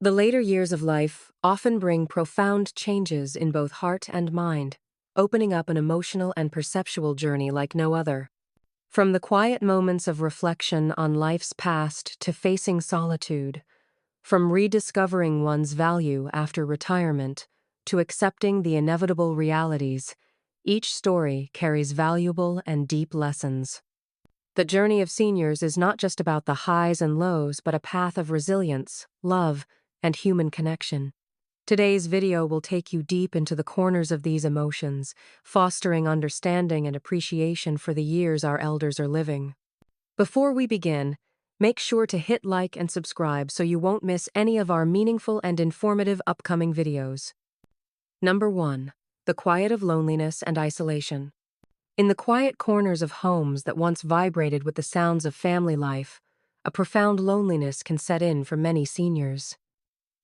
The later years of life often bring profound changes in both heart and mind, opening up an emotional and perceptual journey like no other. From the quiet moments of reflection on life's past to facing solitude, from rediscovering one's value after retirement to accepting the inevitable realities, each story carries valuable and deep lessons. The journey of seniors is not just about the highs and lows, but a path of resilience, love, and human connection. Today's video will take you deep into the corners of these emotions, fostering understanding and appreciation for the years our elders are living. Before we begin, make sure to hit like and subscribe so you won't miss any of our meaningful and informative upcoming videos. Number 1. The quiet of loneliness and isolation. In the quiet corners of homes that once vibrated with the sounds of family life, a profound loneliness can set in for many seniors.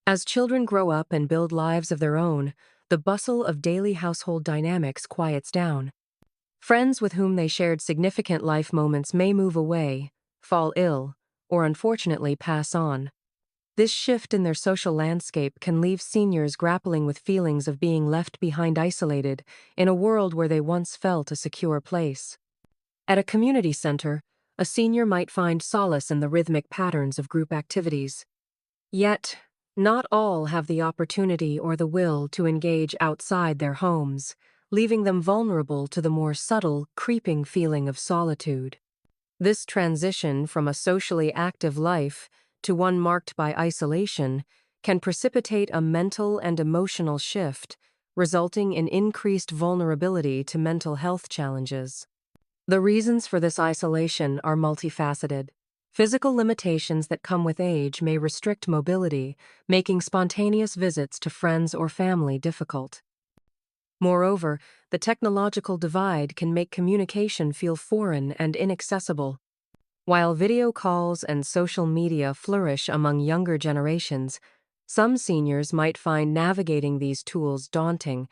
As children grow up and build lives of their own, the bustle of daily household dynamics quiets down. Friends with whom they shared significant life moments may move away, fall ill, or unfortunately pass on. This shift in their social landscape can leave seniors grappling with feelings of being left behind isolated in a world where they once felt a secure place. At a community center, a senior might find solace in the rhythmic patterns of group activities. Yet, not all have the opportunity or the will to engage outside their homes, leaving them vulnerable to the more subtle, creeping feeling of solitude. This transition from a socially active life to one marked by isolation can precipitate a mental and emotional shift, resulting in increased vulnerability to mental health challenges. The reasons for this isolation are multifaceted. Physical limitations that come with age may restrict mobility, making spontaneous visits to friends or family difficult. Moreover, the technological divide can make communication feel foreign and inaccessible. While video calls and social media flourish among younger generations, some seniors might find navigating these tools daunting,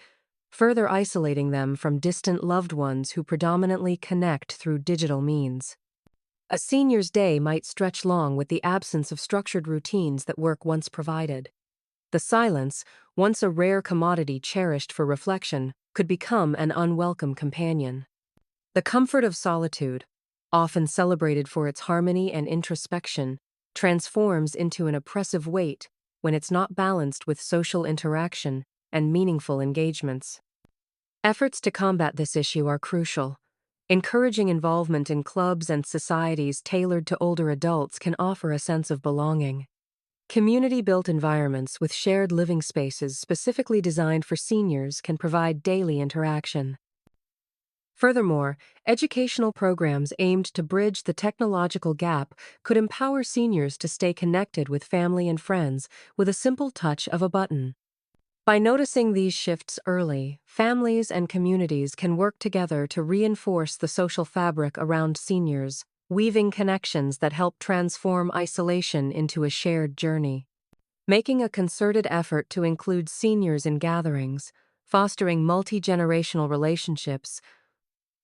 further isolating them from distant loved ones who predominantly connect through digital means. A senior's day might stretch long with the absence of structured routines that work once provided. The silence, once a rare commodity cherished for reflection, could become an unwelcome companion. The comfort of solitude, often celebrated for its harmony and introspection, transforms into an oppressive weight when it's not balanced with social interaction and meaningful engagements. Efforts to combat this issue are crucial. Encouraging involvement in clubs and societies tailored to older adults can offer a sense of belonging. Community-built environments with shared living spaces specifically designed for seniors can provide daily interaction. Furthermore, educational programs aimed to bridge the technological gap could empower seniors to stay connected with family and friends with a simple touch of a button. By noticing these shifts early, families and communities can work together to reinforce the social fabric around seniors, weaving connections that help transform isolation into a shared journey. Making a concerted effort to include seniors in gatherings, fostering multi-generational relationships,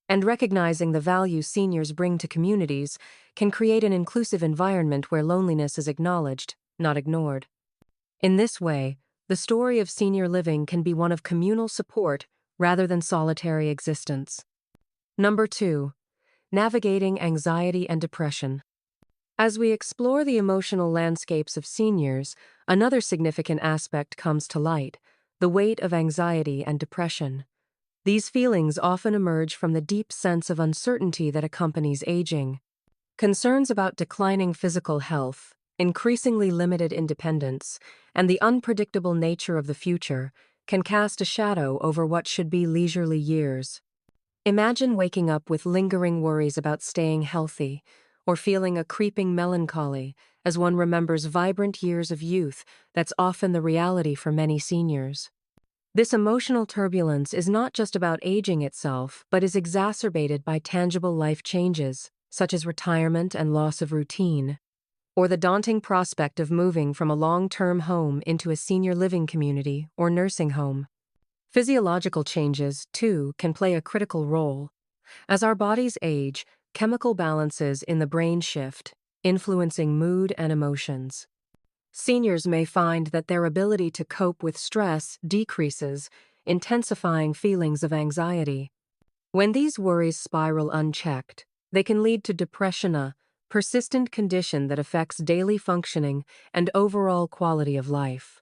and recognizing the value seniors bring to communities can create an inclusive environment where loneliness is acknowledged, not ignored. In this way, the story of senior living can be one of communal support rather than solitary existence. Number 2. Navigating anxiety and depression. As we explore the emotional landscapes of seniors, another significant aspect comes to light: the weight of anxiety and depression. These feelings often emerge from the deep sense of uncertainty that accompanies aging. Concerns about declining physical health, increasingly limited independence, and the unpredictable nature of the future can cast a shadow over what should be leisurely years. Imagine waking up with lingering worries about staying healthy, or feeling a creeping melancholy as one remembers vibrant years of youth that's often the reality for many seniors. This emotional turbulence is not just about aging itself, but is exacerbated by tangible life changes, such as retirement and loss of routine, or the daunting prospect of moving from a long-term home into a senior living community or nursing home. Physiological changes, too, can play a critical role. As our bodies age, chemical balances in the brain shift, influencing mood and emotions. Seniors may find that their ability to cope with stress decreases, intensifying feelings of anxiety. When these worries spiral unchecked, they can lead to depression, a persistent condition that affects daily functioning and overall quality of life.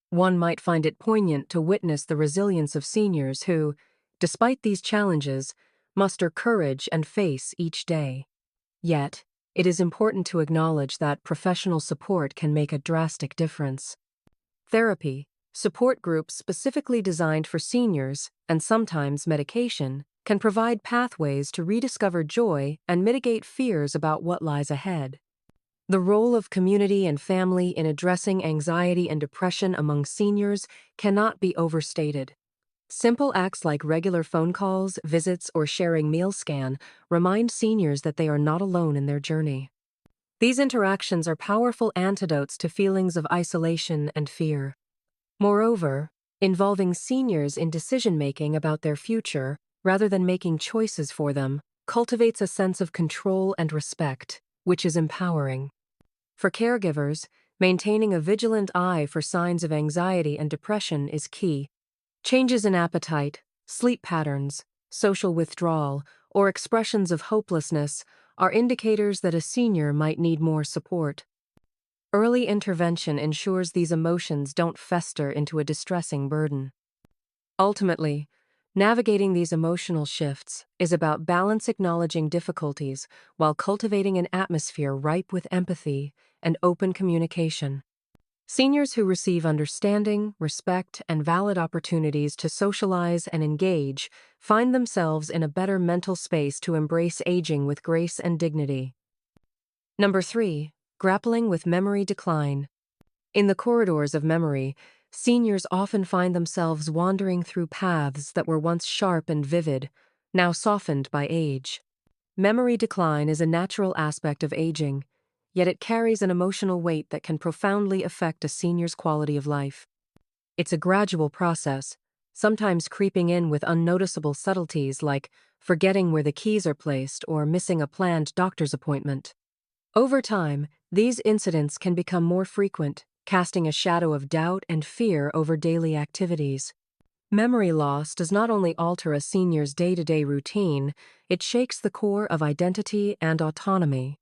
One might find it poignant to witness the resilience of seniors who, despite these challenges, muster courage and face each day. Yet, it is important to acknowledge that professional support can make a drastic difference. Therapy, support groups specifically designed for seniors, and sometimes medication, can provide pathways to rediscover joy and mitigate fears about what lies ahead. The role of community and family in addressing anxiety and depression among seniors cannot be overstated. Simple acts like regular phone calls, visits, or sharing meal scan remind seniors that they are not alone in their journey. These interactions are powerful antidotes to feelings of isolation and fear. Moreover, involving seniors in decision-making about their future, rather than making choices for them, cultivates a sense of control and respect, which is empowering. For caregivers, maintaining a vigilant eye for signs of anxiety and depression is key. Changes in appetite, sleep patterns, social withdrawal, or expressions of hopelessness are indicators that a senior might need more support. Early intervention ensures these emotions don't fester into a distressing burden. Ultimately, navigating these emotional shifts is about balance, acknowledging difficulties while cultivating an atmosphere ripe with empathy and open communication. Seniors who receive understanding, respect, and valid opportunities to socialize and engage find themselves in a better mental space to embrace aging with grace and dignity. Number 3. Grappling with memory decline. In the corridors of memory, seniors often find themselves wandering through paths that were once sharp and vivid, now softened by age. Memory decline is a natural aspect of aging, yet it carries an emotional weight that can profoundly affect a senior's quality of life. It's a gradual process, sometimes creeping in with unnoticeable subtleties like forgetting where the keys are placed or missing a planned doctor's appointment. Over time, these incidents can become more frequent, casting a shadow of doubt and fear over daily activities. Memory loss does not only alter a senior's day-to-day routine, it shakes the core of identity and autonomy.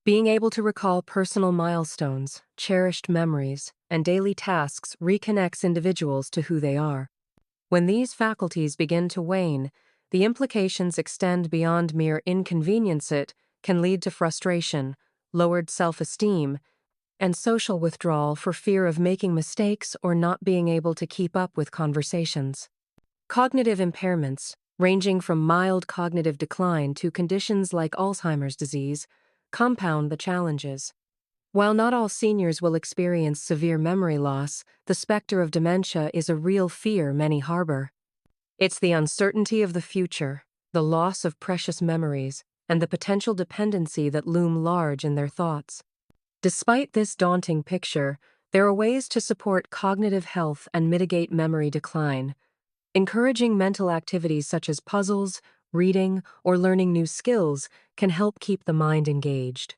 Being able to recall personal milestones, cherished memories, and daily tasks reconnects individuals to who they are. When these faculties begin to wane, the implications extend beyond mere inconvenience. It can lead to frustration, lowered self-esteem, and social withdrawal for fear of making mistakes or not being able to keep up with conversations. Cognitive impairments, ranging from mild cognitive decline to conditions like Alzheimer's disease, compound the challenges. While not all seniors will experience severe memory loss, the specter of dementia is a real fear many harbor. It's the uncertainty of the future, the loss of precious memories, and the potential dependency that loom large in their thoughts. Despite this daunting picture, there are ways to support cognitive health and mitigate memory decline. Encouraging mental activities such as puzzles, reading, or learning new skills can help keep the mind engaged.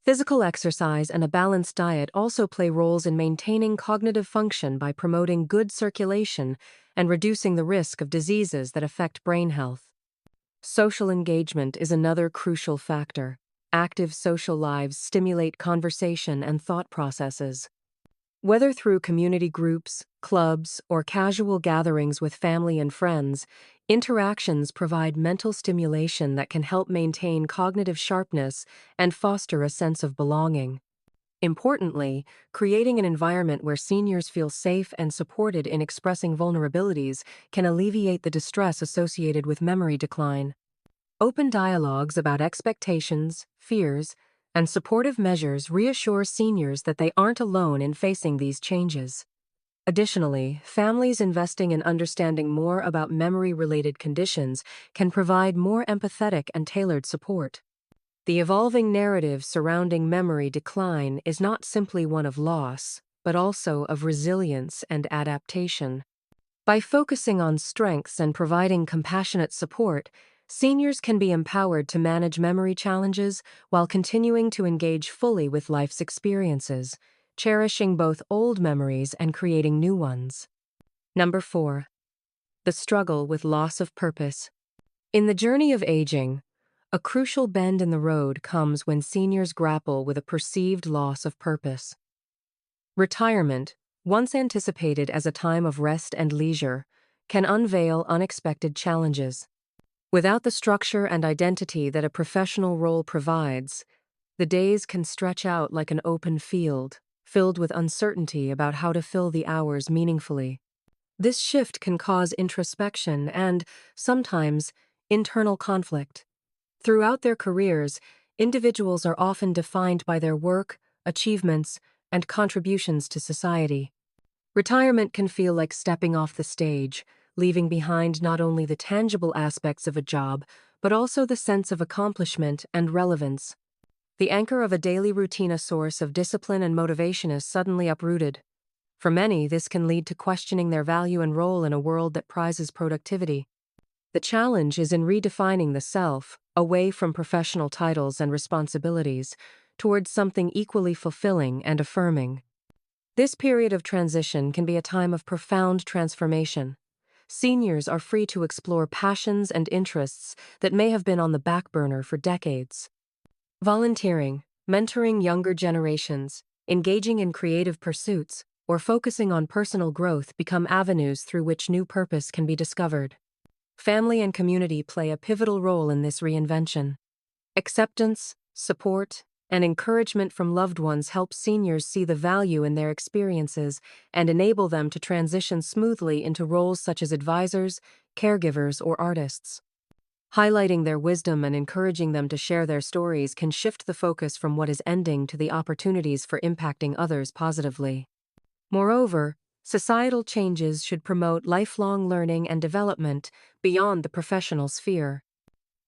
Physical exercise and a balanced diet also play roles in maintaining cognitive function by promoting good circulation and reducing the risk of diseases that affect brain health. Social engagement is another crucial factor. Active social lives stimulate conversation and thought processes. Whether through community groups, clubs, or casual gatherings with family and friends, interactions provide mental stimulation that can help maintain cognitive sharpness and foster a sense of belonging. Importantly, creating an environment where seniors feel safe and supported in expressing vulnerabilities can alleviate the distress associated with memory decline. Open dialogues about expectations, fears, and supportive measures reassure seniors that they aren't alone in facing these changes. Additionally, families investing in understanding more about memory-related conditions can provide more empathetic and tailored support. The evolving narrative surrounding memory decline is not simply one of loss, but also of resilience and adaptation. By focusing on strengths and providing compassionate support, seniors can be empowered to manage memory challenges while continuing to engage fully with life's experiences. cherishing both old memories and creating new ones. Number 4. The struggle with loss of purpose. In the journey of aging, a crucial bend in the road comes when seniors grapple with a perceived loss of purpose. Retirement, once anticipated as a time of rest and leisure, can unveil unexpected challenges. Without the structure and identity that a professional role provides, the days can stretch out like an open field, filled with uncertainty about how to fill the hours meaningfully. This shift can cause introspection and, sometimes, internal conflict. Throughout their careers, individuals are often defined by their work, achievements, and contributions to society. Retirement can feel like stepping off the stage, leaving behind not only the tangible aspects of a job, but also the sense of accomplishment and relevance. The anchor of a daily routine, a source of discipline and motivation, is suddenly uprooted. For many, this can lead to questioning their value and role in a world that prizes productivity. The challenge is in redefining the self, away from professional titles and responsibilities, towards something equally fulfilling and affirming. This period of transition can be a time of profound transformation. Seniors are free to explore passions and interests that may have been on the back burner for decades. Volunteering, mentoring younger generations, engaging in creative pursuits, or focusing on personal growth become avenues through which new purpose can be discovered. Family and community play a pivotal role in this reinvention. Acceptance, support, and encouragement from loved ones help seniors see the value in their experiences and enable them to transition smoothly into roles such as advisors, caregivers, or artists. Highlighting their wisdom and encouraging them to share their stories can shift the focus from what is ending to the opportunities for impacting others positively. Moreover, societal changes should promote lifelong learning and development beyond the professional sphere.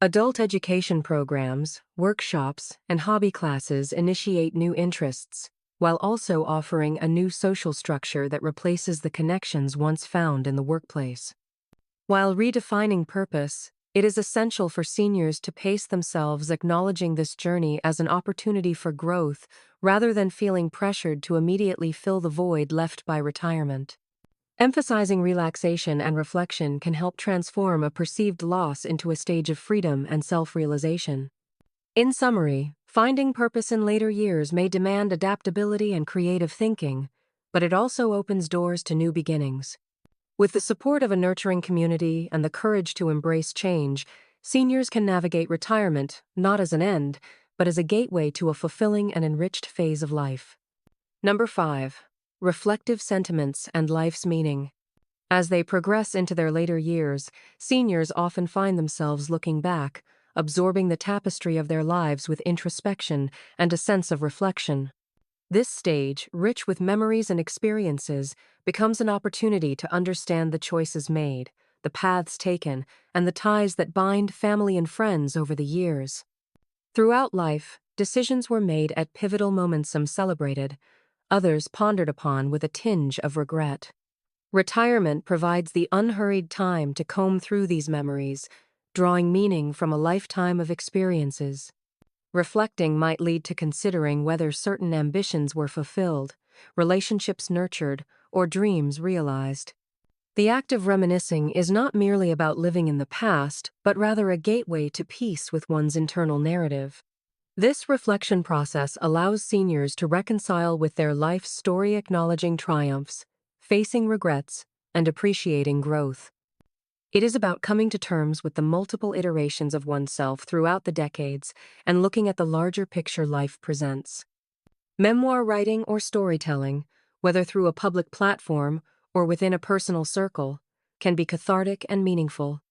Adult education programs, workshops, and hobby classes initiate new interests, while also offering a new social structure that replaces the connections once found in the workplace. While redefining purpose, it is essential for seniors to pace themselves, acknowledging this journey as an opportunity for growth rather than feeling pressured to immediately fill the void left by retirement. Emphasizing relaxation and reflection can help transform a perceived loss into a stage of freedom and self-realization. In summary, finding purpose in later years may demand adaptability and creative thinking, but it also opens doors to new beginnings. With the support of a nurturing community and the courage to embrace change, seniors can navigate retirement not as an end, but as a gateway to a fulfilling and enriched phase of life. Number 5. Reflective sentiments and life's meaning. As they progress into their later years, seniors often find themselves looking back, absorbing the tapestry of their lives with introspection and a sense of reflection. This stage, rich with memories and experiences, becomes an opportunity to understand the choices made, the paths taken, and the ties that bind family and friends over the years. Throughout life, decisions were made at pivotal moments, some celebrated, others pondered upon with a tinge of regret. Retirement provides the unhurried time to comb through these memories, drawing meaning from a lifetime of experiences. Reflecting might lead to considering whether certain ambitions were fulfilled, relationships nurtured, or dreams realized. The act of reminiscing is not merely about living in the past, but rather a gateway to peace with one's internal narrative. This reflection process allows seniors to reconcile with their life's story, acknowledging triumphs, facing regrets, and appreciating growth. It is about coming to terms with the multiple iterations of oneself throughout the decades and looking at the larger picture life presents. Memoir writing or storytelling, whether through a public platform or within a personal circle, can be cathartic and meaningful.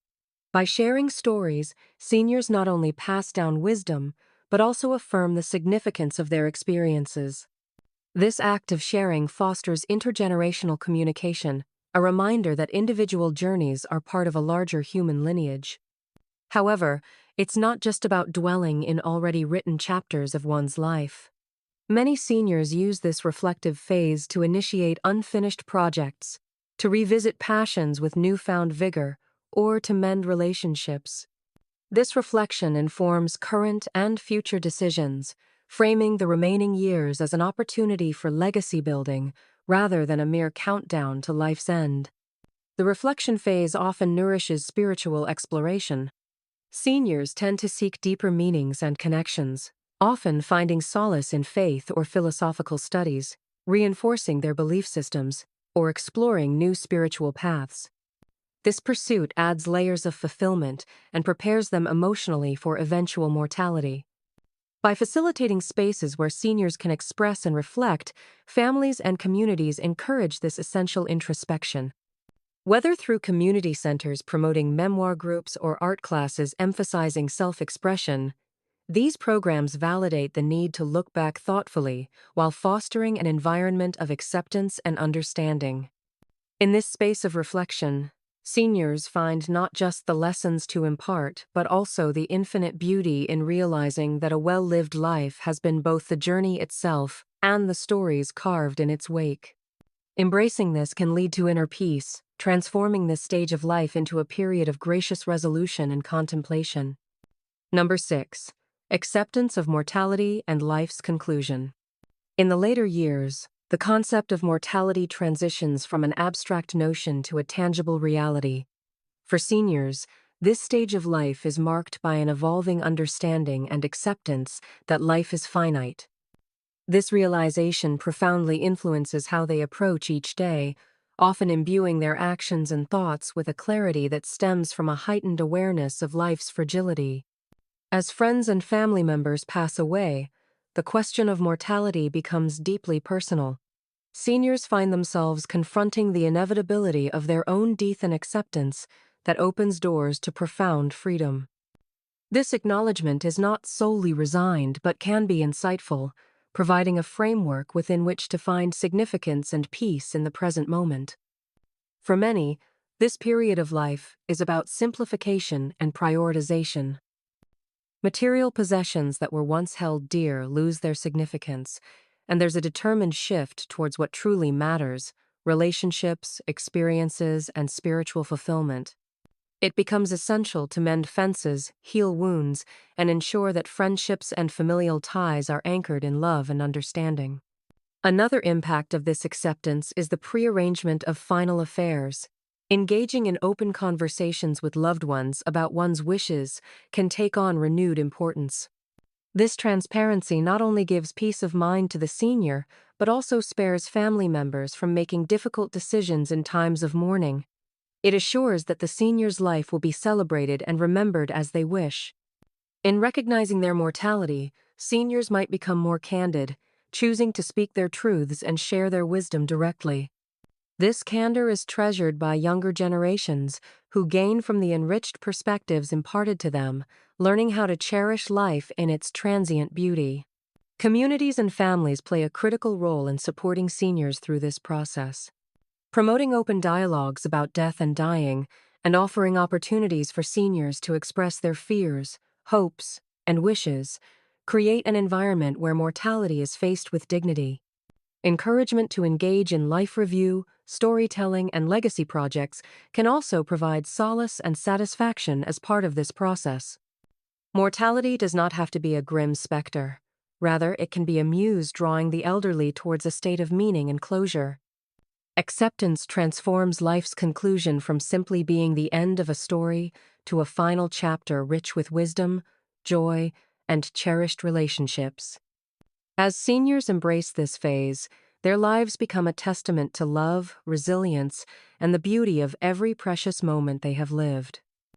By sharing stories, seniors not only pass down wisdom, but also affirm the significance of their experiences. This act of sharing fosters intergenerational communication, a reminder that individual journeys are part of a larger human lineage. However, it's not just about dwelling in already written chapters of one's life. Many seniors use this reflective phase to initiate unfinished projects, to revisit passions with newfound vigor, or to mend relationships. This reflection informs current and future decisions, framing the remaining years as an opportunity for legacy building rather than a mere countdown to life's end. The reflection phase often nourishes spiritual exploration. Seniors tend to seek deeper meanings and connections, often finding solace in faith or philosophical studies, reinforcing their belief systems, or exploring new spiritual paths. This pursuit adds layers of fulfillment and prepares them emotionally for eventual mortality. By facilitating spaces where seniors can express and reflect, families and communities encourage this essential introspection. Whether through community centers promoting memoir groups or art classes emphasizing self-expression, these programs validate the need to look back thoughtfully while fostering an environment of acceptance and understanding. In this space of reflection, seniors find not just the lessons to impart, but also the infinite beauty in realizing that a well-lived life has been both the journey itself and the stories carved in its wake. Embracing this can lead to inner peace, transforming this stage of life into a period of gracious resolution and contemplation. Number 6. Acceptance of mortality and life's conclusion. In the later years, the concept of mortality transitions from an abstract notion to a tangible reality. For seniors, this stage of life is marked by an evolving understanding and acceptance that life is finite. This realization profoundly influences how they approach each day, often imbuing their actions and thoughts with a clarity that stems from a heightened awareness of life's fragility. As friends and family members pass away, the question of mortality becomes deeply personal. Seniors find themselves confronting the inevitability of their own death and acceptance that opens doors to profound freedom. This acknowledgement is not solely resigned but can be insightful, providing a framework within which to find significance and peace in the present moment. For many, this period of life is about simplification and prioritization. Material possessions that were once held dear lose their significance, and there's a determined shift towards what truly matters: relationships, experiences, and spiritual fulfillment. It becomes essential to mend fences, heal wounds, and ensure that friendships and familial ties are anchored in love and understanding. Another impact of this acceptance is the prearrangement of final affairs. Engaging in open conversations with loved ones about one's wishes can take on renewed importance. This transparency not only gives peace of mind to the senior, but also spares family members from making difficult decisions in times of mourning. It assures that the senior's life will be celebrated and remembered as they wish. In recognizing their mortality, seniors might become more candid, choosing to speak their truths and share their wisdom directly. This candor is treasured by younger generations, who gain from the enriched perspectives imparted to them, learning how to cherish life in its transient beauty. Communities and families play a critical role in supporting seniors through this process. Promoting open dialogues about death and dying, and offering opportunities for seniors to express their fears, hopes, and wishes, create an environment where mortality is faced with dignity. Encouragement to engage in life review, storytelling, and legacy projects can also provide solace and satisfaction as part of this process. Mortality does not have to be a grim specter. Rather, it can be a muse drawing the elderly towards a state of meaning and closure. Acceptance transforms life's conclusion from simply being the end of a story to a final chapter rich with wisdom, joy, and cherished relationships. As seniors embrace this phase, their lives become a testament to love, resilience, and the beauty of every precious moment they have lived.